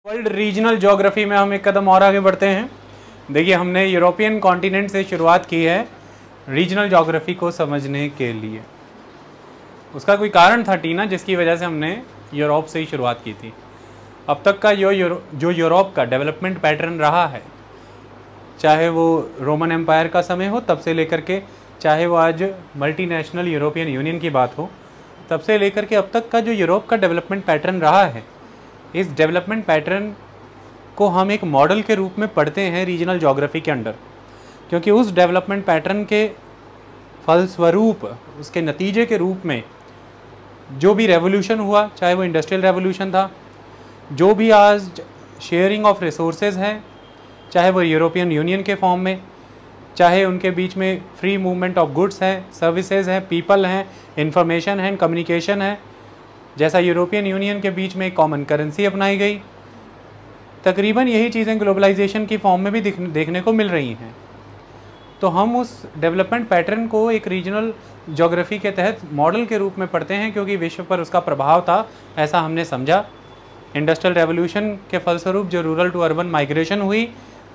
World regional geography में हम एक कदम और आगे बढ़ते हैं। देखिए, हमने यूरोपियन कॉन्टिनेंट से शुरुआत की है रीजनल ज्योग्राफी को समझने के लिए। उसका कोई कारण था टीना, जिसकी वजह से हमने यूरोप से ही शुरुआत की थी। अब तक का जो यूरोप का डेवलपमेंट पैटर्न रहा है, चाहे वो रोमन एम्पायर का समय हो तब से लेकर के, चाहे वो आज मल्टीनेशनल यूरोपियन यूनियन की बात हो, तब से लेकर के अब तक का जो यूरोप का डेवलपमेंट पैटर्न रहा है, इस डेवलपमेंट पैटर्न को हम एक मॉडल के रूप में पढ़ते हैं रीजनल ज्योग्राफी के अंडर, क्योंकि उस डेवलपमेंट पैटर्न के फलस्वरूप, उसके नतीजे के रूप में जो भी रेवोल्यूशन हुआ, चाहे वो इंडस्ट्रियल रेवोल्यूशन था, जो भी आज शेयरिंग ऑफ रिसोर्सेज है, चाहे वो यूरोपियन यूनियन के फॉर्म में, चाहे उनके बीच में फ्री मूवमेंट ऑफ गुड्स है, सर्विसेज हैं, पीपल हैं, इंफॉर्मेशन है, कम्युनिकेशन है, जैसा यूरोपियन यूनियन के बीच में एक कॉमन करेंसी अपनाई गई, तकरीबन यही चीज़ें ग्लोबलाइजेशन की फॉर्म में भी देखने को मिल रही हैं। तो हम उस डेवलपमेंट पैटर्न को एक रीजनल ज्योग्राफी के तहत मॉडल के रूप में पढ़ते हैं, क्योंकि विश्व पर उसका प्रभाव था, ऐसा हमने समझा। इंडस्ट्रियल रेवोल्यूशन के फलस्वरूप जो रूरल टू अर्बन माइग्रेशन हुई,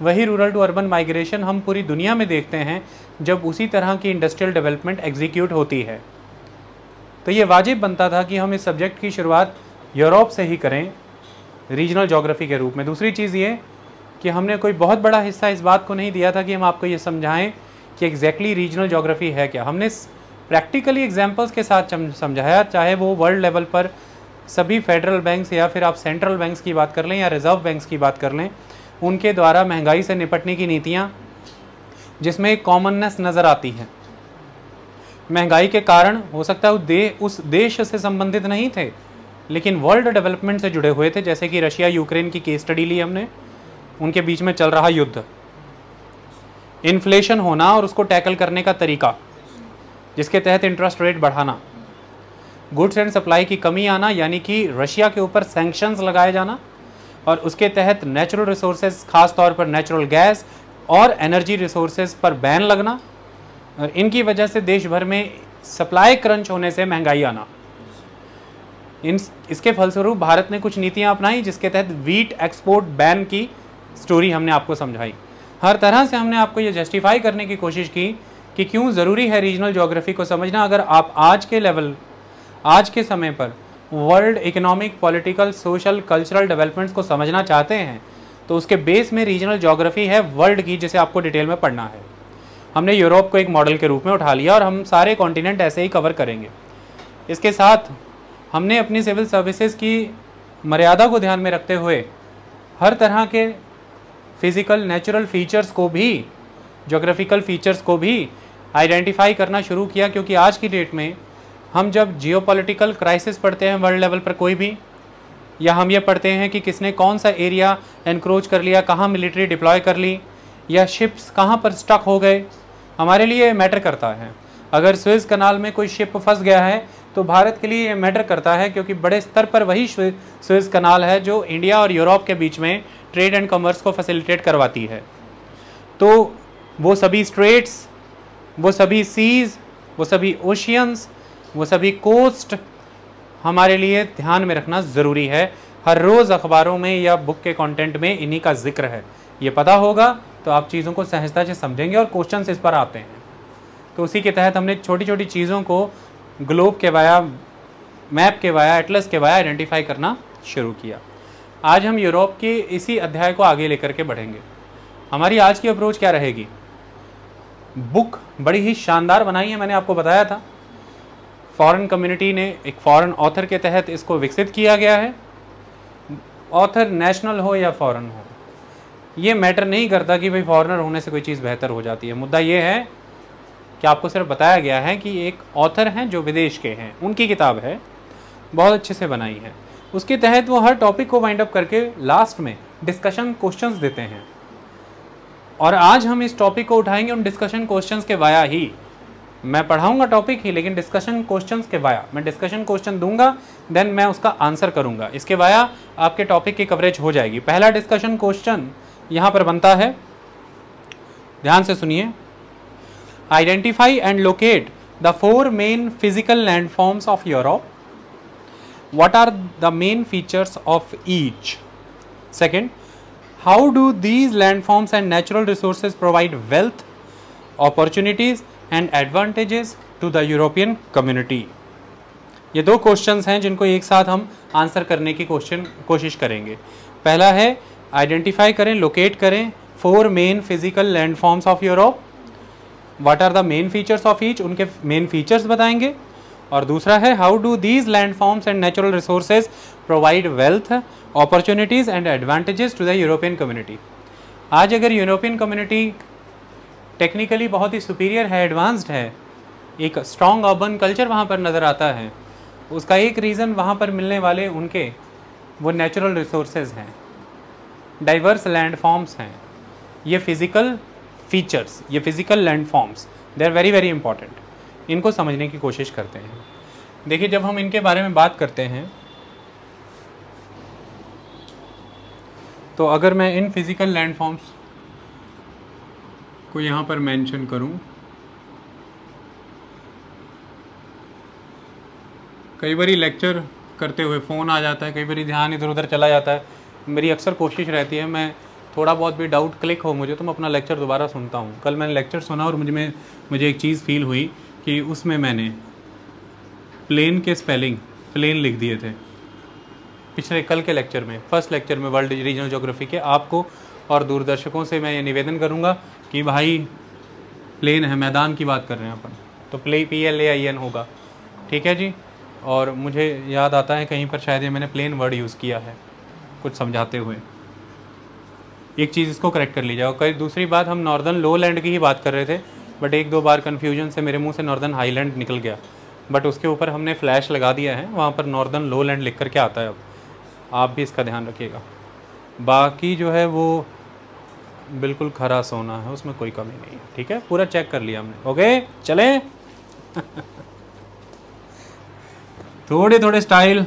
वही रूरल टू अर्बन माइग्रेशन हम पूरी दुनिया में देखते हैं जब उसी तरह की इंडस्ट्रियल डेवलपमेंट एग्जीक्यूट होती है। तो ये वाजिब बनता था कि हम इस सब्जेक्ट की शुरुआत यूरोप से ही करें रीजनल ज्योग्राफी के रूप में। दूसरी चीज़ ये कि हमने कोई बहुत बड़ा हिस्सा इस बात को नहीं दिया था कि हम आपको ये समझाएं कि एग्जैक्टली रीजनल ज्योग्राफी है क्या। हमने प्रैक्टिकली एग्जांपल्स के साथ समझाया, चाहे वो वर्ल्ड लेवल पर सभी फेडरल बैंक्स या फिर आप सेंट्रल बैंक्स की बात कर लें या रिजर्व बैंक्स की बात कर लें, उनके द्वारा महंगाई से निपटने की नीतियाँ, जिसमें एक कॉमननेस नज़र आती है। महंगाई के कारण हो सकता है उस देश से संबंधित नहीं थे, लेकिन वर्ल्ड डेवलपमेंट से जुड़े हुए थे। जैसे कि रशिया यूक्रेन की केस स्टडी ली हमने, उनके बीच में चल रहा युद्ध, इन्फ्लेशन होना और उसको टैकल करने का तरीका, जिसके तहत इंटरेस्ट रेट बढ़ाना, गुड्स एंड सप्लाई की कमी आना, यानी कि रशिया के ऊपर सैंक्शंस लगाए जाना, और उसके तहत नेचुरल रिसोर्सेज, खास तौर पर नेचुरल गैस और एनर्जी रिसोर्सेज पर बैन लगना, और इनकी वजह से देश भर में सप्लाई क्रंच होने से महंगाई आना। इसके फलस्वरूप भारत ने कुछ नीतियां अपनाई, जिसके तहत वीट एक्सपोर्ट बैन की स्टोरी हमने आपको समझाई। हर तरह से हमने आपको ये जस्टिफाई करने की कोशिश की कि क्यों ज़रूरी है रीजनल ज्योग्राफी को समझना। अगर आप आज के लेवल, आज के समय पर world economic, political, social, cultural developments को समझना चाहते हैं, तो उसके बेस में रीजनल ज्योग्राफी है वर्ल्ड की, जिसे आपको डिटेल में पढ़ना है। हमने यूरोप को एक मॉडल के रूप में उठा लिया और हम सारे कॉन्टिनेंट ऐसे ही कवर करेंगे। इसके साथ हमने अपनी सिविल सर्विसेज की मर्यादा को ध्यान में रखते हुए हर तरह के फिज़िकल, नेचुरल फीचर्स को भी, ज्योग्राफिकल फीचर्स को भी आइडेंटिफाई करना शुरू किया, क्योंकि आज की डेट में हम जब जियोपॉलिटिकल क्राइसिस पढ़ते हैं वर्ल्ड लेवल पर कोई भी, या हम ये पढ़ते हैं कि किसने कौन सा एरिया एनक्रोच कर लिया, कहाँ मिलिट्री डिप्लॉय कर ली, या शिप्स कहाँ पर स्टक हो गए, हमारे लिए मैटर करता है। अगर स्वेज कनाल में कोई शिप फंस गया है तो भारत के लिए ये मैटर करता है, क्योंकि बड़े स्तर पर वही स्वेज कनाल है जो इंडिया और यूरोप के बीच में ट्रेड एंड कॉमर्स को फैसिलिटेट करवाती है। तो वो सभी स्ट्रेट्स, वो सभी सीज, वो सभी ओशियंस, वो सभी कोस्ट हमारे लिए ध्यान में रखना ज़रूरी है। हर रोज़ अखबारों में या बुक के कंटेंट में इन्हीं का जिक्र है। ये पता होगा तो आप चीज़ों को सहजता से समझेंगे और क्वेश्चंस इस पर आते हैं। तो उसी के तहत हमने छोटी छोटी चीज़ों को ग्लोब के वाया, मैप के वाया, एटलस के वाया आइडेंटिफाई करना शुरू किया। आज हम यूरोप के इसी अध्याय को आगे लेकर के बढ़ेंगे। हमारी आज की अप्रोच क्या रहेगी? बुक बड़ी ही शानदार बनाई है, मैंने आपको बताया था। फॉरेन कम्युनिटी ने, एक फॉरेन ऑथर के तहत इसको विकसित किया गया है। ऑथर नेशनल हो या फॉरेन हो, ये मैटर नहीं करता कि भाई फॉरेनर होने से कोई चीज़ बेहतर हो जाती है। मुद्दा ये है कि आपको सिर्फ बताया गया है कि एक ऑथर हैं जो विदेश के हैं, उनकी किताब है, बहुत अच्छे से बनाई है। उसके तहत वो हर टॉपिक को वाइंड अप करके लास्ट में डिस्कशन क्वेश्चंस देते हैं, और आज हम इस टॉपिक को उठाएंगे उन डिस्कशन क्वेश्चंस के वाया ही। मैं पढ़ाऊंगा टॉपिक ही, लेकिन डिस्कशन क्वेश्चंस के वाया, मैं डिस्कशन क्वेश्चन दूंगा, देन मैं उसका आंसर करूंगा। इसके वाया आपके टॉपिक की कवरेज हो जाएगी। पहला डिस्कशन क्वेश्चन यहाँ पर बनता है, ध्यान से सुनिए। Identify and locate the 4 main physical landforms of Europe. What are the main features of each? Second, how do these landforms and natural resources provide wealth, opportunities and advantages to the European community. ये दो questions हैं जिनको एक साथ हम answer करने की कोशिश करेंगे। पहला है आइडेंटिफाई करें, लोकेट करें 4 main physical landforms of Europe, what are the main features of each, उनके मेन फीचर्स बताएंगे। और दूसरा है how do these landforms and natural resources provide wealth, opportunities and advantages to the European community. आज अगर European community technically बहुत ही superior है, advanced है, एक स्ट्रॉन्ग अर्बन कल्चर वहाँ पर नज़र आता है, उसका एक रीज़न वहाँ पर मिलने वाले उनके वो नेचुरल रिसोर्सेज हैं, डाइवर्स लैंडफॉर्म्स हैं। ये फिज़िकल फीचर्स, ये physical landforms, they are very very important. इनको समझने की कोशिश करते हैं। देखिए, जब हम इनके बारे में बात करते हैं तो अगर मैं इन फिज़िकल लैंडफॉर्म्स को यहाँ पर मेंशन करूँ, कई बारी लेक्चर करते हुए फ़ोन आ जाता है, कई बारी ध्यान इधर उधर चला जाता है। मेरी अक्सर कोशिश रहती है, मैं थोड़ा बहुत भी डाउट क्लिक हो मुझे तो मैं अपना लेक्चर दोबारा सुनता हूँ। कल मैंने लेक्चर सुना और मुझे एक चीज़ फील हुई कि उसमें मैंने प्लेन के स्पेलिंग प्लेन लिख दिए थे पिछले कल के लेक्चर में, फर्स्ट लेक्चर में वर्ल्ड रीजनल ज्योग्राफी के। आपको और दूरदर्शकों से मैं ये निवेदन करूँगा कि भाई प्लेन है, मैदान की बात कर रहे हैं अपन, तो PLAIN होगा, ठीक है जी। और मुझे याद आता है कहीं पर शायद ये मैंने प्लेन वर्ड यूज़ किया है कुछ समझाते हुए, एक चीज़ इसको करेक्ट कर लीजिए। और कई दूसरी बात, हम नॉर्दर्न लो लैंड की ही बात कर रहे थे, बट एक दो बार कन्फ्यूजन से मेरे मुंह से नॉर्दर्न हाईलैंड निकल गया, बट उसके ऊपर हमने फ्लैश लगा दिया है, वहाँ पर नॉर्दर्न लो लैंड लिख कर के आता है। अब आप भी इसका ध्यान रखिएगा। बाकी जो है वो बिल्कुल खरा सोना है, उसमें कोई कमी नहीं है, ठीक है, पूरा चेक कर लिया हमने। ओके, चलें। थोड़े थोड़े स्टाइल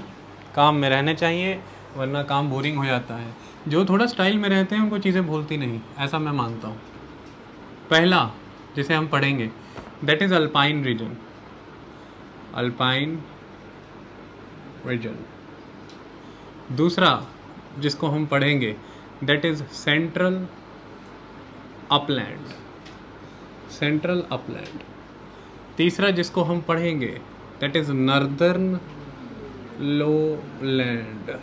काम में रहने चाहिए, वरना काम बोरिंग हो जाता है। जो थोड़ा स्टाइल में रहते हैं उनको चीज़ें भूलती नहीं, ऐसा मैं मानता हूँ। पहला जिसे हम पढ़ेंगे that is alpine region, alpine region. दूसरा जिसको हम पढ़ेंगे that is central upland, central upland. तीसरा जिसको हम पढ़ेंगे दैट इज़ नॉर्दर्न लोलैंड।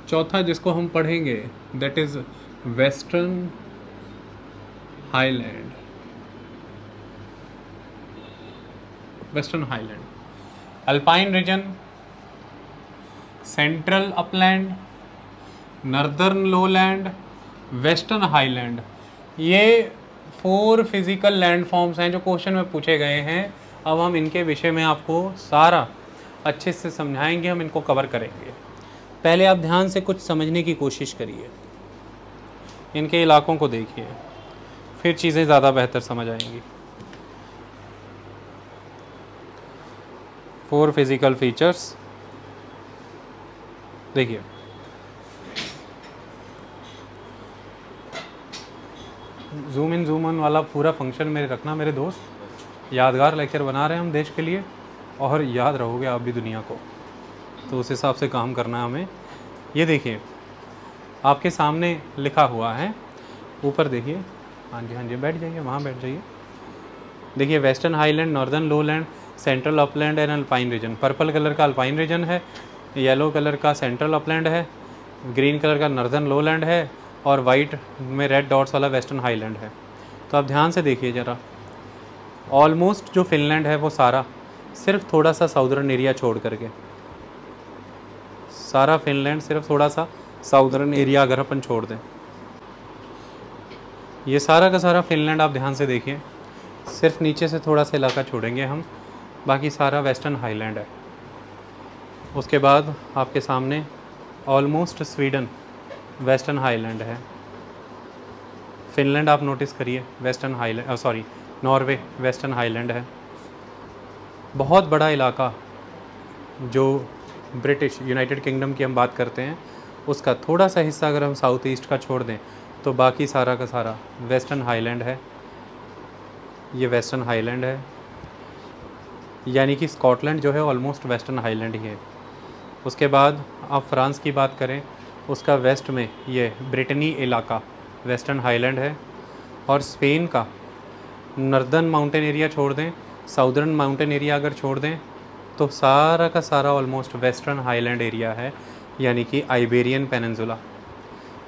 चौथा जिसको हम पढ़ेंगे that is western highland, western highland. Alpine region, central upland, northern lowland, western highland, ये 4 फिजिकल लैंडफॉर्म्स हैं जो क्वेश्चन में पूछे गए हैं। अब हम इनके विषय में आपको सारा अच्छे से समझाएंगे, हम इनको कवर करेंगे। पहले आप ध्यान से कुछ समझने की कोशिश करिए, इनके इलाकों को देखिए, फिर चीज़ें ज़्यादा बेहतर समझ आएंगी। 4 फिजिकल फीचर्स देखिए। जूम इन जूम ऑन वाला पूरा फंक्शन मेरे रखना मेरे दोस्त, यादगार लेक्चर बना रहे हैं हम देश के लिए, और याद रहोगे आप भी दुनिया को, तो उस हिसाब से काम करना है हमें। ये देखिए आपके सामने लिखा हुआ है, ऊपर देखिए, हाँ जी बैठ जाइए, वहाँ बैठ जाइए। देखिए western highland, northern lowland, central upland and alpine region. Purple colour का अल्पाइन रीजन है, येलो कलर का सेंट्रल अपलैंड है, ग्रीन कलर का नॉर्दर्न लोलैंड है, और वाइट में रेड डॉट्स वाला वेस्टर्न हाईलैंड है। तो आप ध्यान से देखिए ज़रा, ऑलमोस्ट जो फिनलैंड है वो सारा, सिर्फ थोड़ा सा साउदर्न एरिया छोड़ करके, सारा फिनलैंड सिर्फ थोड़ा सा साउदर्न एरिया अगर अपन छोड़ दें, ये सारा का सारा फिनलैंड आप ध्यान से देखिए, सिर्फ नीचे से थोड़ा सा इलाका छोड़ेंगे हम, बाकी सारा वेस्टर्न हाईलैंड है। उसके बाद आपके सामने ऑलमोस्ट स्वीडन वेस्टर्न हाईलैंड है, फिनलैंड आप नोटिस करिए western highland, sorry Norway western highland है। बहुत बड़ा इलाका जो ब्रिटिश यूनाइटेड किंगडम की हम बात करते हैं, उसका थोड़ा सा हिस्सा अगर हम साउथ ईस्ट का छोड़ दें तो बाकी सारा का सारा वेस्टर्न हाईलैंड है। ये वेस्टर्न हाईलैंड है, यानी कि स्कॉटलैंड जो है ऑलमोस्ट वेस्टर्न हाईलैंड ही है। उसके बाद आप फ्रांस की बात करें, उसका वेस्ट में ये ब्रिटनी इलाका वेस्टर्न हाईलैंड है, और स्पेन का नॉर्दर्न माउंटेन एरिया छोड़ दें, साउदर्न माउंटेन एरिया अगर छोड़ दें, तो सारा का सारा ऑलमोस्ट वेस्टर्न हाईलैंड एरिया है, यानी कि आइबेरियन पेनिनसुला।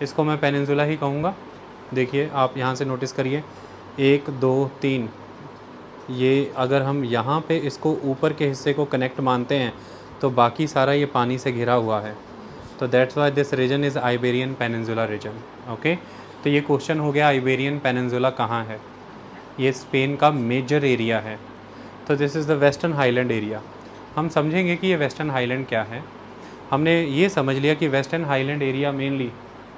इसको मैं पेनिनसुला ही कहूँगा। देखिए आप यहाँ से नोटिस करिए, 1 2 3, ये अगर हम यहाँ पे इसको ऊपर के हिस्से को कनेक्ट मानते हैं तो बाकी सारा ये पानी से घिरा हुआ है। तो that's why this region is Iberian peninsula region. Okay, तो ये क्वेश्चन हो गया आइबेरियन पेनिनसुला कहाँ है। ये स्पेन का मेजर एरिया है। तो this is the western highland area. हम समझेंगे कि ये वेस्टर्न हाईलैंड क्या है। हमने ये समझ लिया कि वेस्टर्न हाईलैंड एरिया मेनली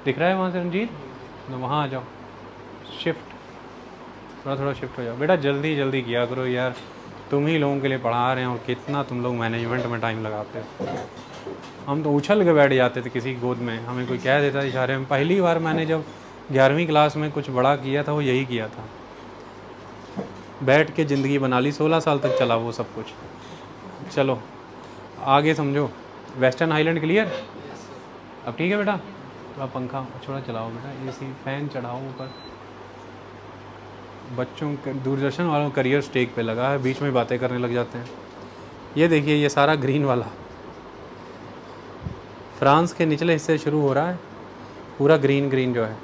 दिख रहा है वहाँ से रंजीत, तो वहाँ आ जाओ, शिफ्ट थोड़ा शिफ्ट हो जाओ बेटा, जल्दी जल्दी किया करो यार, तुम ही लोगों के लिए पढ़ा रहे हैं और कितना तुम लोग मैनेजमेंट में टाइम लगाते हो। हम तो उछल के बैठ जाते थे किसी गोद में, हमें कोई कह देता इशारे में। पहली बार मैंने जब 11वीं क्लास में कुछ बड़ा किया था वो यही किया था, बैठ के ज़िंदगी बना ली। 16 साल तक चला वो सब कुछ। चलो आगे समझो। Western highland clear? अब ठीक है बेटा, थोड़ा पंखा थोड़ा चलाओ बेटा, एसी फैन चढ़ाओ ऊपर। बच्चों के दूरदर्शन वालों करियर स्टेक पे लगा है, बीच में बातें करने लग जाते हैं। ये देखिए, ये सारा ग्रीन वाला फ्रांस के निचले हिस्से शुरू हो रहा है, पूरा ग्रीन ग्रीन जो है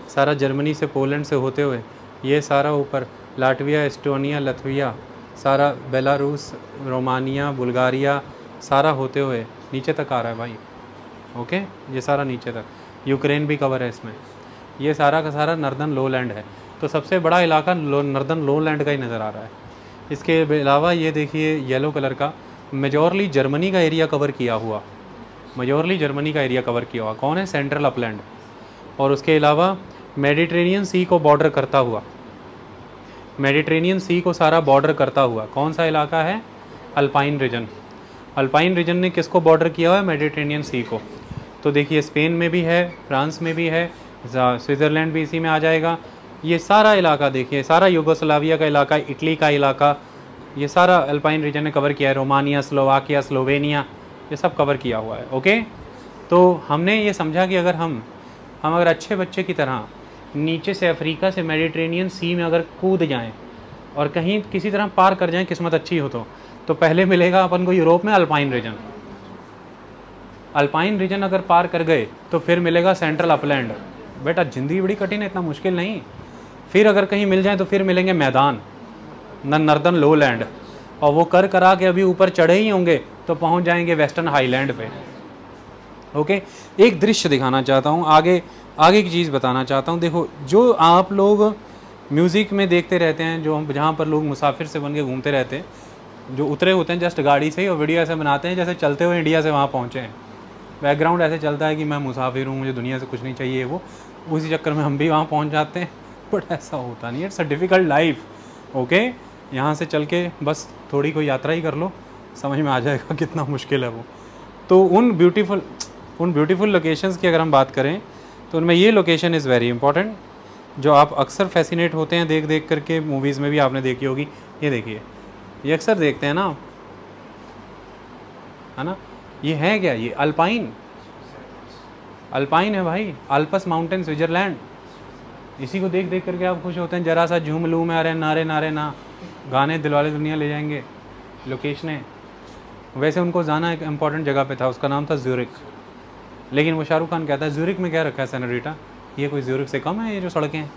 सारा जर्मनी से पोलैंड से होते हुए ये सारा ऊपर लाटविया, एस्टोनिया, लथविया, सारा बेलारूस, रोमानिया, बुल्गारिया, सारा होते हुए नीचे तक आ रहा है भाई। ओके, ये सारा नीचे तक, यूक्रेन भी कवर है इसमें। ये सारा का सारा नॉर्दर्न लोलैंड है। तो सबसे बड़ा इलाका नॉर्दर्न लोलैंड का ही नज़र आ रहा है। इसके अलावा ये देखिए येलो कलर का मेजॉरली जर्मनी का एरिया कवर किया हुआ, मेजॉरली जर्मनी का एरिया कवर किया हुआ कौन है? Central upland. और उसके अलावा मेडिटेरेनियन सी को बॉर्डर करता हुआ, मेडिटेरेनियन सी को सारा बॉर्डर करता हुआ कौन सा इलाका है? Alpine region. अल्पाइन रीजन ने किसको बॉर्डर किया हुआ है? मेडिटेरेनियन सी को। तो देखिए स्पेन में भी है, फ्रांस में भी है, स्विट्ज़रलैंड भी इसी में आ जाएगा। ये सारा इलाका देखिए, सारा यूगोस्लाविया का इलाका, इटली का इलाका, ये सारा अल्पाइन रीजन ने कवर किया है। रोमानिया, स्लोवाकिया, स्लोवेनिया, ये सब कवर किया हुआ है। ओके, तो हमने ये समझा कि अगर हम अगर अच्छे बच्चे की तरह नीचे से अफ्रीका से मेडिटेरेनियन सी में अगर कूद जाएं और कहीं किसी तरह पार कर जाएं, किस्मत अच्छी हो तो पहले मिलेगा अपन को यूरोप में अल्पाइन रीजन। अल्पाइन रीजन अगर पार कर गए तो फिर मिलेगा सेंट्रल अपलैंड। बेटा ज़िंदगी बड़ी कठिन है, इतना मुश्किल नहीं। फिर अगर कहीं मिल जाए तो फिर मिलेंगे मैदान, नॉर्दर्न लोलैंड, और वो कर करा के अभी ऊपर चढ़े ही होंगे तो पहुंच जाएंगे वेस्टर्न हाईलैंड पे। ओके, एक दृश्य दिखाना चाहता हूँ, आगे की चीज़ बताना चाहता हूँ। देखो, जो आप लोग म्यूज़िक में देखते रहते हैं, जो हम जहाँ पर लोग मुसाफिर से बन के घूमते रहते हैं, जो उतरे होते हैं जस्ट गाड़ी से ही और वीडियो ऐसे बनाते हैं जैसे चलते हुए इंडिया से वहाँ पहुँचे हैं। बैकग्राउंड ऐसे चलता है कि मैं मुसाफिर हूँ, मुझे दुनिया से कुछ नहीं चाहिए, वो उसी चक्कर में हम भी वहाँ पहुँच जाते हैं। बट ऐसा होता नहीं है, it's a difficult life. Okay, यहाँ से चल के बस थोड़ी कोई यात्रा ही कर लो, समझ में आ जाएगा कितना मुश्किल है वो। तो उन ब्यूटीफुल लोकेशंस की अगर हम बात करें तो उनमें ये लोकेशन इज़ वेरी इंपॉर्टेंट, जो आप अक्सर फैसिनेट होते हैं देख करके। मूवीज़ में भी आपने देखी होगी। ये देखिए, ये अक्सर देखते हैं ना, है ना। ये है क्या? ये अल्पाइन है भाई, अल्पस माउंटेन, स्विट्ज़रलैंड। इसी को देख करके आप खुश होते हैं, जरा सा झूम लूँ मैं, अरे नारे नारे ना, गाने दिलवाले दुनिया ले जाएंगे। लोकेशनें वैसे उनको जाना एक इम्पॉर्टेंट जगह पे था, उसका नाम था ज़्यूरिख। लेकिन वो शाहरुख खान कहता है ज़्यूरिख में क्या रखा है सेनोरिटा, ये कोई ज़्यूरिख से कम है ये जो सड़कें हैं।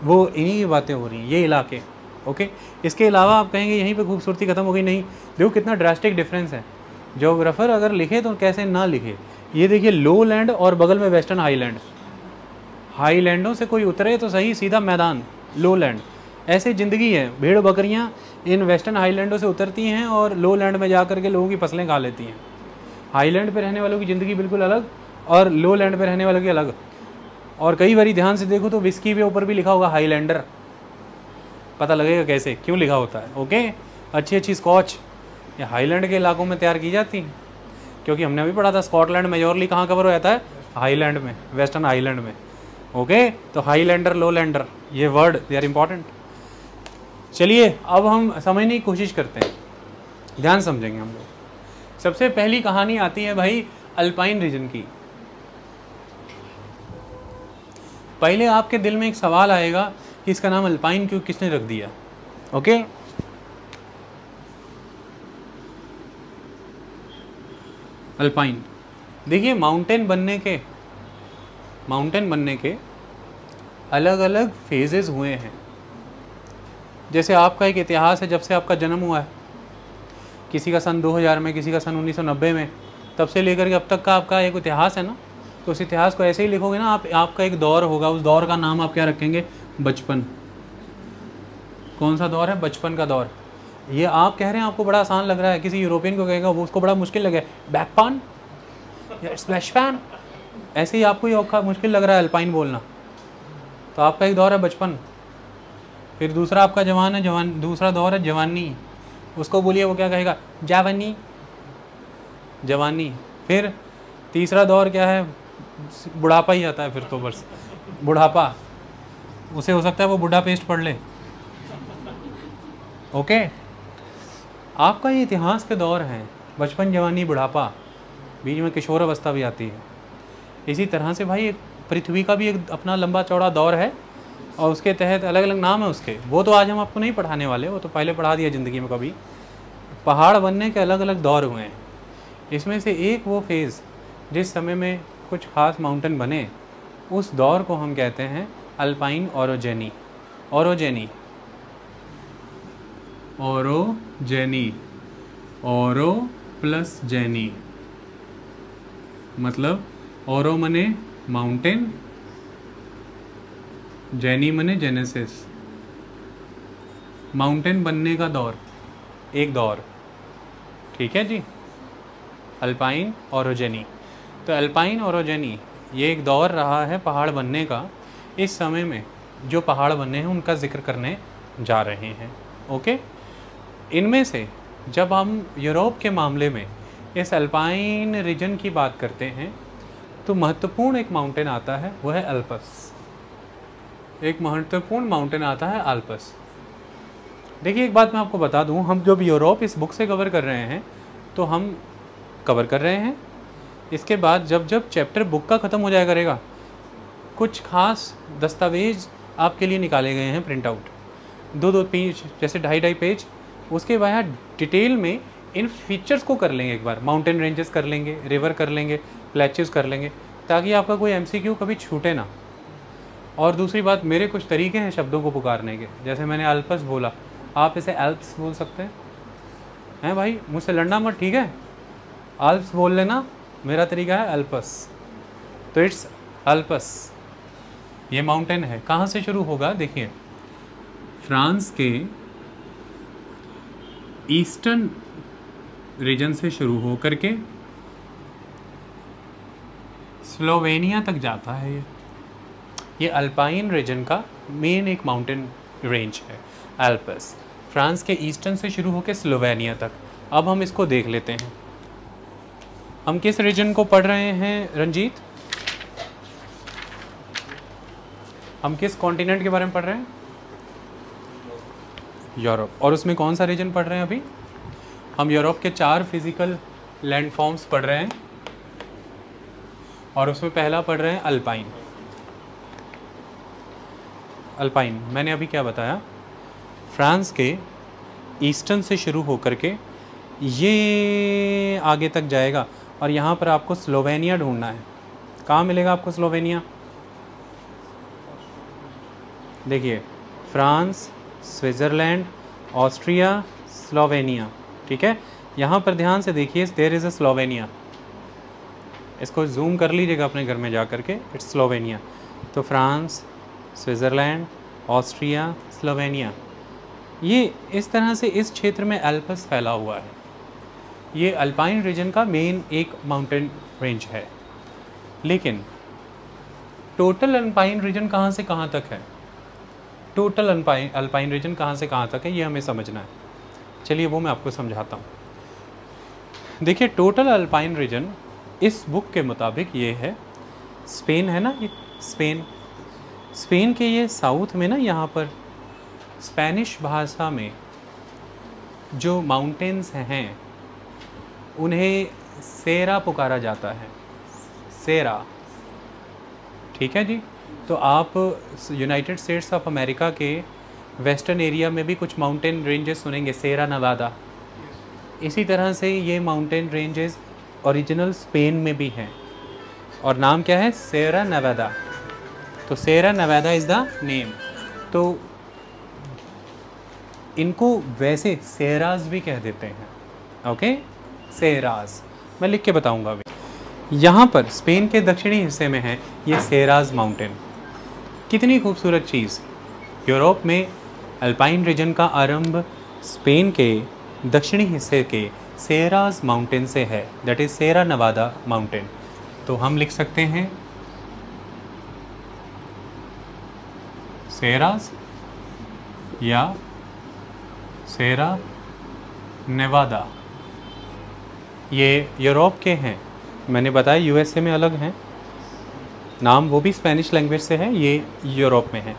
वो इन्हीं की बातें हो रही हैं, ये इलाके। ओके, इसके अलावा आप कहेंगे यहीं पे खूबसूरती खत्म हो गई, नहीं। देखो कितना ड्रास्टिक डिफरेंस है। जोग्राफर अगर लिखे तो कैसे ना लिखे। ये देखिए लो लैंड और बगल में वेस्टर्न हाईलैंड। हाईलैंडों से कोई उतरे तो सही, सीधा मैदान, लो लैंड। ऐसे ज़िंदगी है, भेड़ बकरियाँ इन वेस्टर्न हाईलैंडों से उतरती हैं और लो लैंड में जा कर के लोगों की फसलें खा लेती हैं। हाईलैंड पे रहने वालों की ज़िंदगी बिल्कुल अलग और लो लैंड पे रहने वालों की अलग। और कई बारी ध्यान से देखो तो विस्की के ऊपर भी लिखा होगा हाईलैंडर, पता लगेगा कैसे, क्यों लिखा होता है। ओके, अच्छी स्कॉच ये हाईलैंड के इलाकों में तैयार की जाती हैं, क्योंकि हमने अभी पढ़ा था स्कॉटलैंड मेजॉरली कहाँ कवर हो जाता है? हाईलैंड में, वेस्टर्न हाईलैंड में। ओके, तो हाईलैंडर, लोलैंडर, ये वर्ड दे आर इम्पॉर्टेंट। चलिए अब हम समझने की कोशिश करते हैं, ध्यान समझेंगे हम लोग। सबसे पहली कहानी आती है भाई अल्पाइन रीजन की। पहले आपके दिल में एक सवाल आएगा कि इसका नाम अल्पाइन क्यों, किसने रख दिया। Okay, alpine. देखिए माउंटेन बनने के अलग अलग फेजेस हुए हैं। जैसे आपका एक इतिहास है, जब से आपका जन्म हुआ है, किसी का सन 2000 में, किसी का सन 1990 में, तब से लेकर के अब तक का आपका एक इतिहास है ना। तो उस इतिहास को ऐसे ही लिखोगे ना आप, आपका एक दौर होगा, उस दौर का नाम आप क्या रखेंगे, बचपन। कौन सा दौर है, बचपन का दौर। ये आप कह रहे हैं आपको बड़ा आसान लग रहा है, किसी यूरोपियन को कहेगा वो उसको बड़ा मुश्किल लगे, बैकपान या स्प्लैश पैन, ऐसे ही आपको ये मुश्किल लग रहा है अल्पाइन बोलना। तो आपका एक दौर है बचपन, फिर दूसरा आपका दूसरा दौर है जवानी। उसको बोलिए वो क्या कहेगा, जवानी। फिर तीसरा दौर क्या है, बुढ़ापा ही आता है फिर तो, बस बुढ़ापा। उसे हो सकता है वो बुढ़ा पेस्ट पढ़ ले। ओके, आपका ये इतिहास के दौर हैं, बचपन, जवानी, बुढ़ापा, बीच में किशोर अवस्था भी आती है। इसी तरह से भाई पृथ्वी का भी एक अपना लंबा चौड़ा दौर है और उसके तहत अलग अलग नाम है उसके। वो तो आज हम आपको नहीं पढ़ाने वाले, वो तो पहले पढ़ा दिया ज़िंदगी में कभी। पहाड़ बनने के अलग अलग दौर हुए हैं। इसमें से एक वो फेज़ जिस समय में कुछ खास माउंटेन बने, उस दौर को हम कहते हैं अल्पाइन ओरोजेनी। ओरो प्लस जेनी, मतलब ओरो मने माउंटेन, जेनी मने जेनेसिस, माउंटेन बनने का दौर, एक दौर। ठीक है जी, अल्पाइन ओरोजेनी। तो अल्पाइन ओरोजेनी ये एक दौर रहा है पहाड़ बनने का। इस समय में जो पहाड़ बने हैं उनका जिक्र करने जा रहे हैं। ओके, इनमें से जब हम यूरोप के मामले में इस अल्पाइन रीजन की बात करते हैं तो महत्वपूर्ण एक माउंटेन आता है, वो है अल्पस। एक महत्वपूर्ण माउंटेन आता है अल्पस। देखिए एक बात मैं आपको बता दूं, हम जब यूरोप इस बुक से कवर कर रहे हैं तो हम कवर कर रहे हैं। इसके बाद जब जब चैप्टर बुक का ख़त्म हो जाया करेगा, कुछ खास दस्तावेज आपके लिए निकाले गए हैं, प्रिंट आउट, दो पेज, जैसे 2.5 पेज। उसके बाद डिटेल में इन फीचर्स को कर लेंगे एक बार, माउंटेन रेंजेस कर लेंगे, रिवर कर लेंगे, प्लेचेस कर लेंगे, ताकि आपका कोई MCQ कभी छूटे ना। और दूसरी बात, मेरे कुछ तरीके हैं शब्दों को पुकारने के। जैसे मैंने अल्पस बोला, आप इसे एल्प्स बोल सकते हैं भाई, मुझसे लड़ना मत, ठीक है। अल्प्स बोल लेना, मेरा तरीका है अल्पस। तो इट्स अल्पस, ये माउंटेन है। कहाँ से शुरू होगा, देखिए फ्रांस के ईस्टर्न रीजन से शुरू हो करके स्लोवेनिया तक जाता है। ये अल्पाइन रीजन का मेन एक माउंटेन रेंज है, अल्पस। फ्रांस के ईस्टर्न से शुरू होकर स्लोवेनिया तक। अब हम इसको देख लेते हैं। हम किस रीजन को पढ़ रहे हैं रंजीत, हम किस कॉन्टिनेंट के बारे में पढ़ रहे हैं, यूरोप। और उसमें कौन सा रीजन पढ़ रहे हैं अभी, हम यूरोप के 4 फिजिकल लैंडफॉर्म्स पढ़ रहे हैं और उसमें पहला पढ़ रहे हैं अल्पाइन। अल्पाइन मैंने अभी क्या बताया, फ्रांस के ईस्टर्न से शुरू होकर के ये आगे तक जाएगा और यहाँ पर आपको स्लोवेनिया ढूंढना है। कहाँ मिलेगा आपको स्लोवेनिया, देखिए फ्रांस, स्विट्ज़रलैंड, ऑस्ट्रिया, स्लोवेनिया। ठीक है, यहाँ पर ध्यान से देखिए, देयर इज़ अ स्लोवेनिया। इसको जूम कर लीजिएगा अपने घर में जा कर के, इट्स स्लोवेनिया। तो फ्रांस, स्विट्ज़रलैंड, ऑस्ट्रिया, स्लोवेनिया, ये इस तरह से इस क्षेत्र में अल्पस फैला हुआ है। ये अल्पाइन रीजन का मेन एक माउंटेन रेंज है। लेकिन टोटल अल्पाइन रीजन कहाँ से कहाँ तक है, टोटल अल्पाइन रीजन कहाँ से कहाँ तक है, ये हमें समझना है। चलिए वो मैं आपको समझाता हूँ। देखिए टोटल अल्पाइन रीजन इस बुक के मुताबिक ये है, स्पेन है ना, ये स्पेन के ये साउथ में ना, यहाँ पर स्पेनिश भाषा में जो माउंटेन्स हैं उन्हें सेरा पुकारा जाता है, सेरा। ठीक है जी। तो आप यूनाइटेड स्टेट्स ऑफ अमेरिका के वेस्टर्न एरिया में भी कुछ माउंटेन रेंजेस सुनेंगे, सेरा नवादा। इसी तरह से ये माउंटेन रेंजेस ओरिजिनल स्पेन में भी हैं और नाम क्या है, सेरा नवादा। तो सेरा नवादा इज़ द नेम। तो इनको वैसे सेराज भी कह देते हैं, ओके, सेराज। मैं लिख के बताऊंगा अभी। यहाँ पर स्पेन के दक्षिणी हिस्से में है ये सेराज माउंटेन। कितनी खूबसूरत चीज़। यूरोप में अल्पाइन रीजन का आरंभ स्पेन के दक्षिणी हिस्से के सेराज माउंटेन से है, that is Sierra Nevada mountain. तो हम लिख सकते हैं सेराज या सेरा नेवादा। ये यूरोप के हैं, मैंने बताया यूएसए में अलग हैं नाम, वो भी स्पेनिश लैंग्वेज से है, ये यूरोप में है।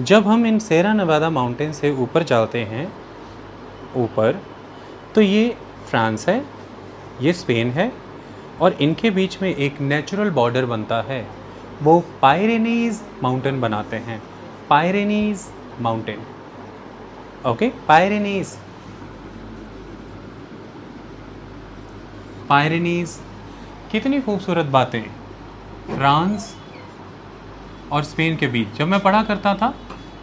जब हम इन सेरा नेवादा माउंटेन से ऊपर चलते हैं ऊपर, तो ये फ्रांस है, ये स्पेन है और इनके बीच में एक नेचुरल बॉर्डर बनता है, वो पायरेनीज माउंटेन बनाते हैं, Pyrenees mountain, okay, Pyrenees, Pyrenees. कितनी खूबसूरत बातें फ्रांस और स्पेन के बीच। जब मैं पढ़ा करता था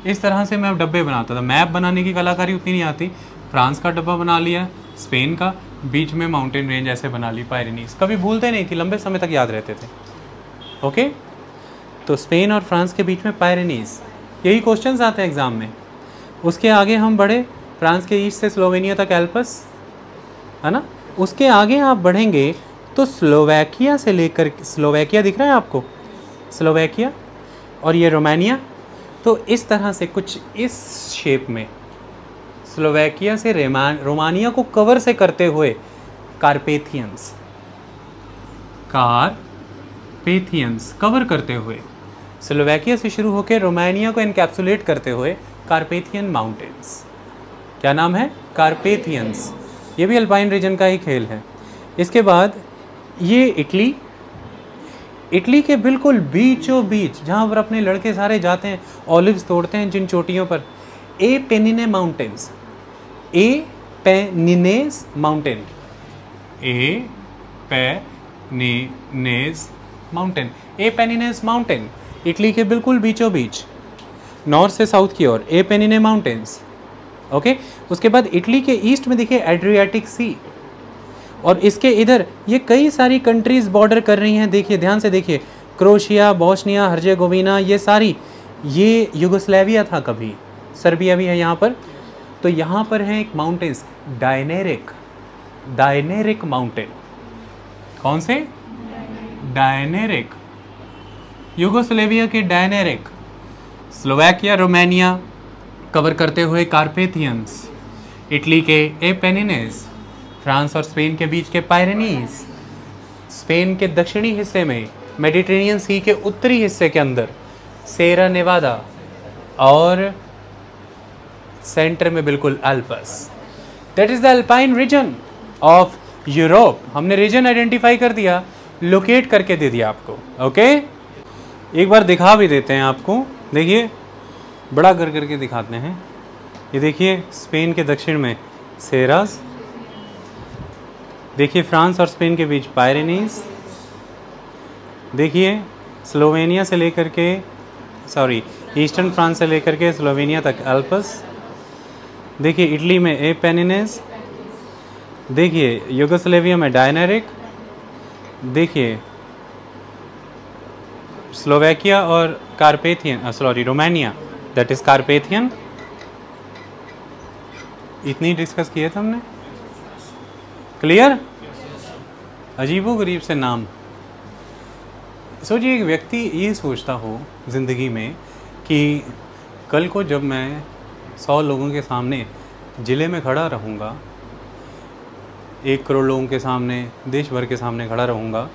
इस तरह से मैं डब्बे बनाता था, मैप बनाने की कलाकारी उतनी नहीं आती, फ्रांस का डब्बा बना लिया, स्पेन का, बीच में माउंटेन रेंज ऐसे बना ली, पायरेनीज। कभी भूलते नहीं थी, लंबे समय तक याद रहते थे, ओके। तो स्पेन और फ्रांस के बीच में पायरेनीज, यही क्वेश्चंस आते हैं एग्ज़ाम में। उसके आगे हम बढ़े, फ्रांस के ईस्ट से स्लोवेनिया तक एल्पस, है ना। उसके आगे आप बढ़ेंगे तो स्लोवाकिया से लेकर, स्लोवाकिया दिख रहा है आपको, स्लोवाकिया, और ये रोमानिया। तो इस तरह से कुछ इस शेप में स्लोवाकिया से रोमानिया को कवर से करते हुए कार्पेथियंस, कार्पेथियंस कवर करते हुए, स्लोवाकिया से शुरू होकर रोमानिया को एनकैप्सुलेट करते हुए कार्पेथियन माउंटेन्स। क्या नाम है, कार्पेथियंस। ये भी अल्पाइन रीजन का ही खेल है। इसके बाद ये इटली, इटली के बिल्कुल बीचों बीच जहाँ पर अपने लड़के सारे जाते हैं, ऑलिव्स तोड़ते हैं जिन चोटियों पर, ए पेनिने माउंटेन्स, ए पेनिनेस माउंटेन, ए पेनिनेस माउंटेन, ए पेनिनेस माउंटेन, इटली के बिल्कुल बीचों बीच, नॉर्थ से साउथ की ओर, ए पेनिने माउंटेन्स, ओके। उसके बाद इटली के ईस्ट में देखिए एड्रियाटिक सी, और इसके इधर ये कई सारी कंट्रीज़ बॉर्डर कर रही हैं। देखिए ध्यान से देखिए, क्रोशिया, बोस्निया, हर्जेगोविना, ये सारी, ये यूगोस्लाविया था कभी, सर्बिया भी है यहाँ पर। तो यहाँ पर है एक माउंटेन्स, डायनेरिक, डायनेरिक माउंटेन। कौन से, डायनेरिक, यूगोस्लाविया के डायनेरिक, स्लोवाकिया, रोमानिया कवर करते हुए कार्पेथियंस, इटली के एपेनिनेस, फ्रांस और स्पेन के बीच के पायरेनीज, स्पेन के दक्षिणी हिस्से में मेडिटेरेनियन सी के उत्तरी हिस्से के अंदर सेरा नेवादा, और सेंटर में बिल्कुल Alps. That is the alpine region of Europe. हमने रीजन आइडेंटिफाई कर दिया, लोकेट करके दे दिया आपको, ओके। एक बार दिखा भी देते हैं आपको, देखिए बड़ा कर करके दिखाते हैं। ये देखिए स्पेन के दक्षिण में सेराज, देखिए फ्रांस और स्पेन के बीच पायरेनीज, देखिए स्लोवेनिया से लेकर के, सॉरी, ईस्टर्न फ्रांस से लेकर के स्लोवेनिया तक अल्पस, देखिए इटली में एपेनिनेस, देखिए यूगोस्लाविया में डायनेरिक, देखिए स्लोवाकिया और Carpathian, sorry Romania, that is Carpathian. इतनी डिस्कस किए थे हमने, क्लियर। अजीबोगरीब से नाम। सोचिए एक व्यक्ति ये सोचता हो ज़िंदगी में कि कल को जब मैं 100 लोगों के सामने ज़िले में खड़ा रहूँगा, 1 करोड़ लोगों के सामने, देश भर के सामने खड़ा रहूँगा,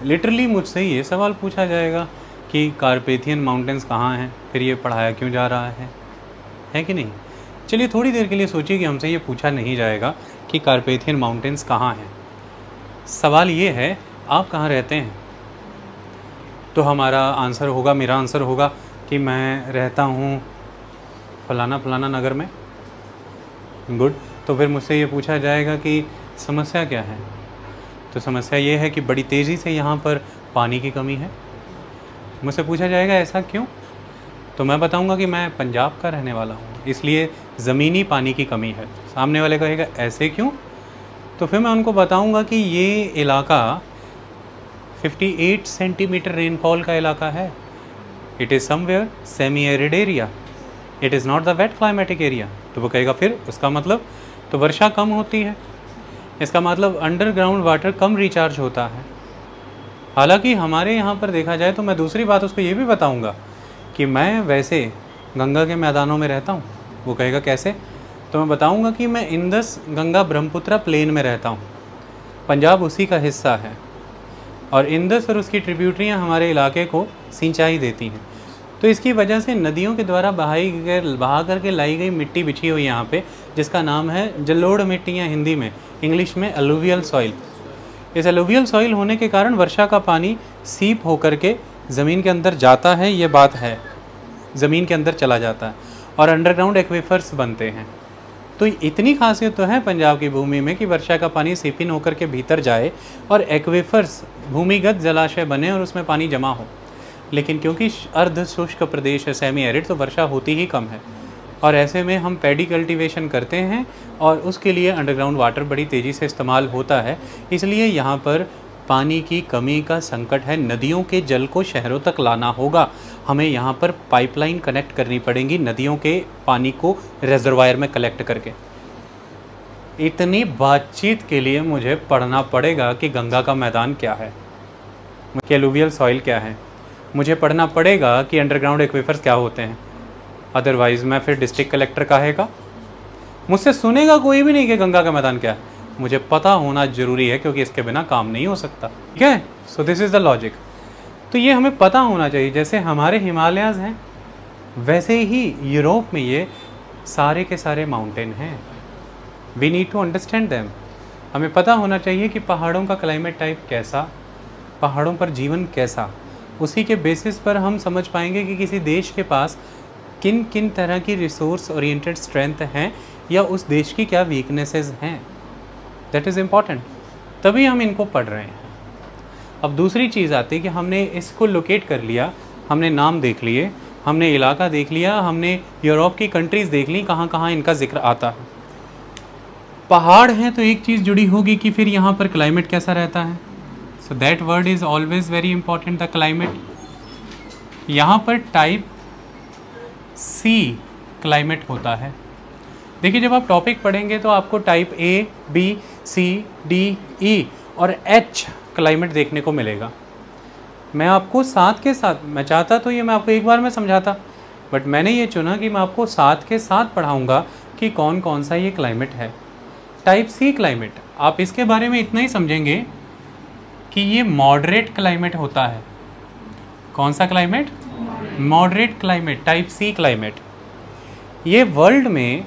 लिटरली मुझसे ये सवाल पूछा जाएगा कि कार्पेथियन माउंटेन्स कहाँ हैं, फिर ये पढ़ाया क्यों जा रहा है कि नहीं। चलिए थोड़ी देर के लिए सोचिए कि हमसे ये पूछा नहीं जाएगा कि कार्पेथियन माउंटेन्स कहाँ हैं। सवाल ये है आप कहाँ रहते हैं, तो हमारा आंसर होगा, मेरा आंसर होगा कि मैं रहता हूँ फलाना फलाना नगर में। गुड। तो फिर मुझसे ये पूछा जाएगा कि समस्या क्या है, तो समस्या ये है कि बड़ी तेज़ी से यहाँ पर पानी की कमी है। मुझसे पूछा जाएगा ऐसा क्यों, तो मैं बताऊँगा कि मैं पंजाब का रहने वाला हूँ, इसलिए ज़मीनी पानी की कमी है। सामने वाले कहेगा ऐसे क्यों, तो फिर मैं उनको बताऊँगा कि ये इलाका 58 सेंटीमीटर रेनफॉल का इलाका है। It is somewhere semi arid area, it is not the wet climatic area. तो वो कहेगा फिर उसका मतलब, तो वर्षा कम होती है, इसका मतलब अंडरग्राउंड वाटर कम रिचार्ज होता है। हालांकि हमारे यहाँ पर देखा जाए तो मैं दूसरी बात उसको ये भी बताऊँगा कि मैं वैसे गंगा के मैदानों में रहता हूँ। वो कहेगा कैसे, तो मैं बताऊँगा कि मैं इंदस गंगा ब्रह्मपुत्रा प्लेन में रहता हूँ, पंजाब उसी का हिस्सा है और इंदस और उसकी ट्रिब्यूटरियाँ हमारे इलाके को सिंचाई देती हैं। तो इसकी वजह से नदियों के द्वारा बहा करके लाई गई मिट्टी बिछी हुई यहाँ पे, जिसका नाम है जलोढ़ मिट्टी या हिंदी में, इंग्लिश में अलुवियल सॉइल। इस अलुवियल सॉइल होने के कारण वर्षा का पानी सीप होकर के ज़मीन के अंदर जाता है, ये बात है, ज़मीन के अंदर चला जाता है और अंडरग्राउंड एक्वीफर्स बनते हैं। तो इतनी खासियत तो है पंजाब की भूमि में कि वर्षा का पानी सीप इन होकर के भीतर जाए और एक्वीफर्स भूमिगत जलाशय बने और उसमें पानी जमा हो। लेकिन क्योंकि अर्ध शुष्क प्रदेश है, सेमी एरिड, तो वर्षा होती ही कम है और ऐसे में हम पैडी कल्टीवेशन करते हैं और उसके लिए अंडरग्राउंड वाटर बड़ी तेज़ी से इस्तेमाल होता है। इसलिए यहाँ पर पानी की कमी का संकट है। नदियों के जल को शहरों तक लाना होगा, हमें यहाँ पर पाइपलाइन कनेक्ट करनी पड़ेगी नदियों के पानी को रिजर्वायर में कलेक्ट करके। इतनी बातचीत के लिए मुझे पढ़ना पड़ेगा कि गंगा का मैदान क्या है, कि एलुवियल सॉइल क्या है, मुझे पढ़ना पड़ेगा कि अंडरग्राउंड एक्वीफर्स क्या होते हैं। अदरवाइज़ मैं फिर डिस्ट्रिक्ट कलेक्टर कहेगा, मुझसे सुनेगा कोई भी नहीं कि गंगा का मैदान क्या है। मुझे पता होना ज़रूरी है क्योंकि इसके बिना काम नहीं हो सकता। ठीक है, so this is the logic. तो ये हमें पता होना चाहिए। जैसे हमारे हिमालयाज़ हैं वैसे ही यूरोप में ये सारे के सारे माउंटेन हैं। We need to understand them. हमें पता होना चाहिए कि पहाड़ों का क्लाइमेट टाइप कैसा, पहाड़ों पर जीवन कैसा। उसी के बेसिस पर हम समझ पाएंगे कि किसी देश के पास किन किन तरह की रिसोर्स ओरिएंटेड स्ट्रेंथ हैं या उस देश की क्या वीकनेसेस हैं। दैट इज़ इम्पॉर्टेंट, तभी हम इनको पढ़ रहे हैं। अब दूसरी चीज़ आती है कि हमने इसको लोकेट कर लिया, हमने नाम देख लिए, हमने इलाका देख लिया, हमने यूरोप की कंट्रीज़ देख ली, कहाँ कहाँ इनका जिक्र आता है। पहाड़ हैं तो एक चीज़ जुड़ी होगी कि फिर यहाँ पर क्लाइमेट कैसा रहता है। So that word is always very important, the climate. यहाँ पर टाइप सी क्लाइमेट होता है। देखिए जब आप टॉपिक पढ़ेंगे तो आपको type A, B, C, D, E और एच क्लाइमेट देखने को मिलेगा। मैं आपको साथ के साथ, मैं चाहता तो ये मैं आपको एक बार में समझाता, बट मैंने ये चुना कि मैं आपको साथ के साथ पढ़ाऊँगा कि कौन कौन सा ये क्लाइमेट है। टाइप सी क्लाइमेट, आप इसके बारे में इतना ही समझेंगे कि ये मॉडरेट क्लाइमेट होता है। कौन सा climate? Moderate climate, type C climate. ये वर्ल्ड में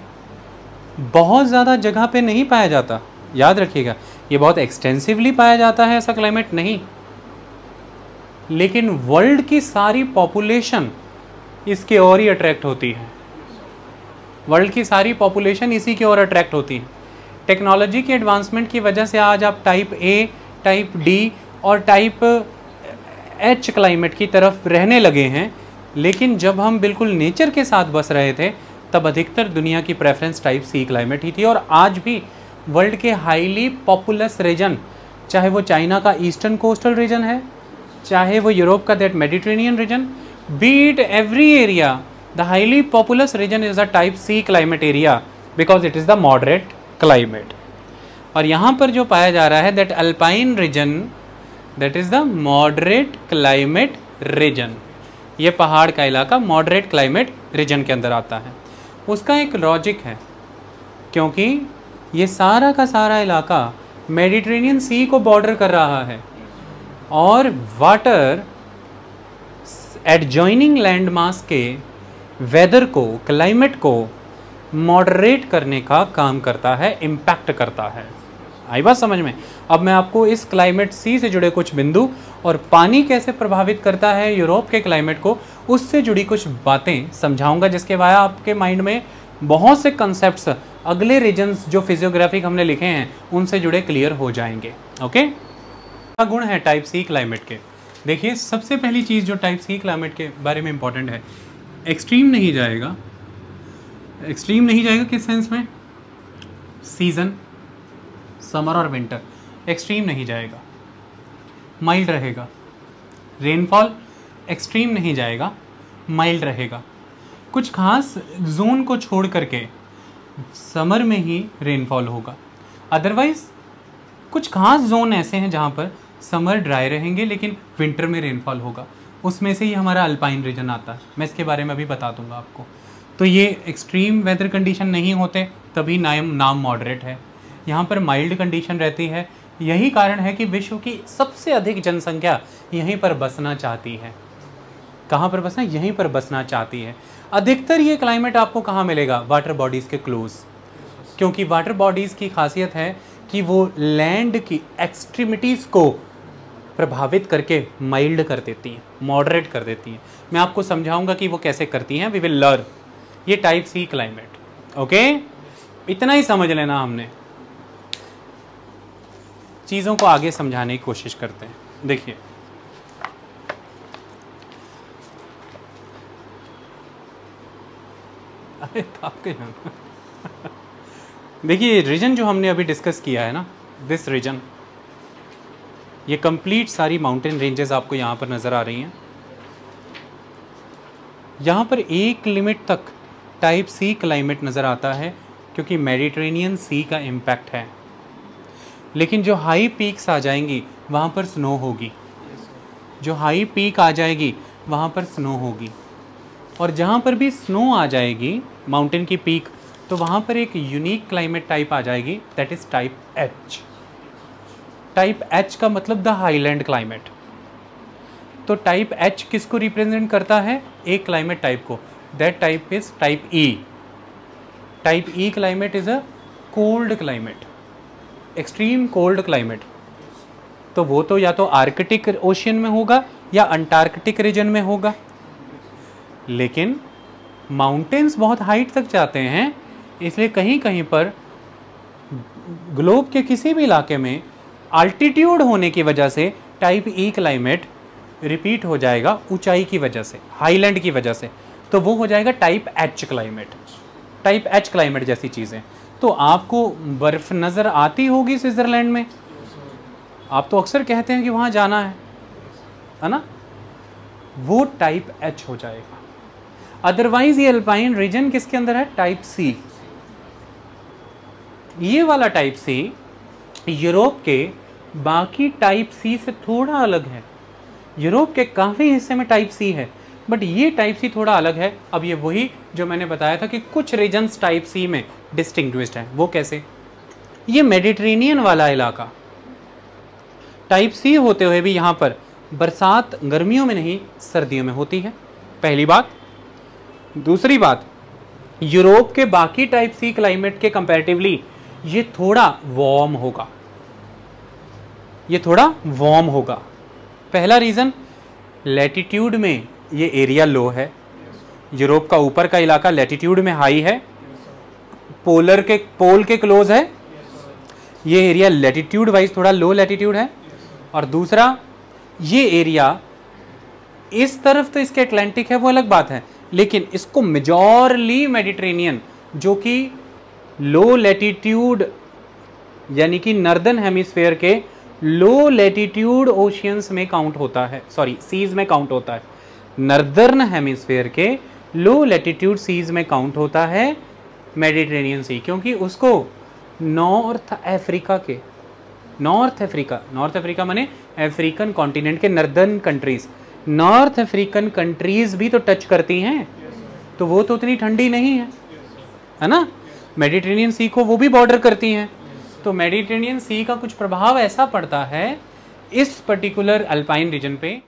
बहुत ज़्यादा जगह पे नहीं पाया जाता, याद रखिएगा। ये बहुत एक्सटेंसिवली पाया जाता है ऐसा क्लाइमेट नहीं, लेकिन वर्ल्ड की सारी पॉपुलेशन इसके ओर ही अट्रैक्ट होती है। वर्ल्ड की सारी पॉपुलेशन इसी की ओर अट्रैक्ट होती है। टेक्नोलॉजी की एडवांसमेंट की वजह से आज आप टाइप ए, टाइप डी और टाइप एच क्लाइमेट की तरफ रहने लगे हैं, लेकिन जब हम बिल्कुल नेचर के साथ बस रहे थे तब अधिकतर दुनिया की प्रेफरेंस टाइप सी क्लाइमेट ही थी। और आज भी वर्ल्ड के हाईली पॉपुलस रीजन, चाहे वो चाइना का ईस्टर्न कोस्टल रीजन है, चाहे वो यूरोप का that Mediterranean region, beat every area, the highly populous region is a type C climate area because it is the moderate climate. और यहाँ पर जो पाया जा रहा है that alpine region, that is the moderate climate region. ये पहाड़ का इलाका मॉडरेट क्लाइमेट रीजन के अंदर आता है। उसका एक लॉजिक है, क्योंकि ये सारा का सारा इलाका मेडिटेरेनियन सी को बॉर्डर कर रहा है और वाटर एडजॉइनिंग लैंड मास के वेदर को, क्लाइमेट को मॉडरेट करने का काम करता है, इम्पैक्ट करता है। आई बात समझ में? अब मैं आपको इस क्लाइमेट सी से जुड़े कुछ बिंदु और पानी कैसे प्रभावित करता है यूरोप के क्लाइमेट को, उससे जुड़ी कुछ बातें समझाऊंगा, जिसके बाद आपके माइंड में बहुत से कंसेप्ट्स अगले रीजन्स जो फिजियोग्राफिक हमने लिखे हैं उनसे जुड़े क्लियर हो जाएंगे। ओके, क्या गुण है टाइप सी क्लाइमेट के? देखिए, सबसे पहली चीज़ जो टाइप सी क्लाइमेट के बारे में इंपॉर्टेंट है, एक्सट्रीम नहीं जाएगा। एक्सट्रीम नहीं जाएगा किस सेंस में? सीज़न, समर और विंटर, एक्सट्रीम नहीं जाएगा, माइल्ड रहेगा। रेनफॉल एक्सट्रीम नहीं जाएगा, माइल्ड रहेगा। कुछ खास जोन को छोड़ करके समर में ही रेनफॉल होगा, अदरवाइज कुछ खास जोन ऐसे हैं जहाँ पर समर ड्राई रहेंगे लेकिन विंटर में रेनफॉल होगा। उसमें से ही हमारा अल्पाइन रीजन आता है, मैं इसके बारे में अभी बता दूंगा आपको। तो ये एक्सट्रीम वेदर कंडीशन नहीं होते, तभी नाम मॉडरेट है। यहाँ पर माइल्ड कंडीशन रहती है। यही कारण है कि विश्व की सबसे अधिक जनसंख्या यहीं पर बसना चाहती है। कहाँ पर बसना? यहीं पर बसना चाहती है। अधिकतर ये क्लाइमेट आपको कहाँ मिलेगा? वाटर बॉडीज़ के क्लोज, क्योंकि वाटर बॉडीज़ की खासियत है कि वो लैंड की एक्सट्रीमिटीज़ को प्रभावित करके माइल्ड कर देती हैं, मॉडरेट कर देती हैं। मैं आपको समझाऊंगा कि वो कैसे करती हैं, वी विल लर्न। ये टाइप सी क्लाइमेट। ओके, इतना ही समझ लेना। हमने चीज़ों को आगे समझाने की कोशिश करते हैं। देखिए, अरे आपके देखिए, रीजन जो हमने अभी डिस्कस किया है ना, दिस रीजन, ये कंप्लीट सारी माउंटेन रेंजेस आपको यहाँ पर नज़र आ रही हैं। यहाँ पर एक लिमिट तक टाइप सी क्लाइमेट नज़र आता है क्योंकि मेडिटेरेनियन सी का इम्पैक्ट है, लेकिन जो हाई पीक्स आ जाएंगी वहाँ पर स्नो होगी। जो हाई पीक आ जाएगी वहाँ पर स्नो होगी, और जहाँ पर भी स्नो आ जाएगी माउंटेन की पीक, तो वहाँ पर एक यूनिक क्लाइमेट टाइप आ जाएगी, that is type H. Type H का मतलब द हाईलैंड क्लाइमेट। तो टाइप एच किसको रिप्रेजेंट करता है? एक क्लाइमेट टाइप को, that type is type E. Type E climate is a cold climate, extreme cold climate. तो वो तो या तो आर्कटिक ओशियन में होगा या अंटार्कटिक रीजन में होगा, लेकिन माउंटेन्स बहुत हाइट तक जाते हैं, इसलिए कहीं कहीं पर ग्लोब के किसी भी इलाके में अल्टीट्यूड होने की वजह से टाइप ई क्लाइमेट रिपीट हो जाएगा, ऊंचाई की वजह से, हाईलैंड की वजह से। तो वो हो जाएगा type H climate. Type H climate जैसी चीज़ें। तो आपको बर्फ़ नज़र आती होगी स्विट्ज़रलैंड में, आप तो अक्सर कहते हैं कि वहाँ जाना है ना? वो टाइप एच हो जाएगा। अदरवाइज ये अल्पाइन रीजन किसके अंदर है? Type C. ये वाला टाइप सी यूरोप के बाकी टाइप सी से थोड़ा अलग है। यूरोप के काफ़ी हिस्से में टाइप सी है, बट ये टाइप सी थोड़ा अलग है। अब ये वही जो मैंने बताया था कि कुछ रीजन्स टाइप सी में डिस्टिंग्विश्ड हैं। वो कैसे? ये मेडिटेरेनियन वाला इलाका टाइप सी होते हुए भी यहाँ पर बरसात गर्मियों में नहीं, सर्दियों में होती है, पहली बात। दूसरी बात, यूरोप के बाकी टाइप सी क्लाइमेट के कंपैरेटिवली ये थोड़ा वार्म होगा, ये थोड़ा वार्म होगा। पहला रीज़न, लैटिट्यूड में ये एरिया लो है। यूरोप का ऊपर का इलाका लैटिट्यूड में हाई है, पोल के क्लोज है। ये एरिया लैटिट्यूड वाइज थोड़ा लो लैटिट्यूड है। और दूसरा, ये एरिया इस तरफ तो इसके अटलांटिक है, वो अलग बात है, लेकिन इसको मेजॉरली मेडिटेरेनियन, जो कि लो लैटिट्यूड यानी कि नॉर्दर्न हेमिस्फेयर के लो लैटिट्यूड ओशियंस में काउंट होता है, सॉरी सीज में काउंट होता है। नॉर्दर्न हेमिस्फेयर के लो लैटिट्यूड सीज में काउंट होता है मेडिटेरेनियन सी, क्योंकि उसको नॉर्थ अफ्रीका माने अफ्रीकन कॉन्टिनेंट के northern countries, north African countries भी तो टच करती हैं, तो वो तो उतनी ठंडी नहीं है ना? मेडिटेरेनियन सी को वो भी बॉर्डर करती हैं। तो मेडिटेरेनियन सी का कुछ प्रभाव ऐसा पड़ता है इस पर्टिकुलर अल्पाइन रीजन पे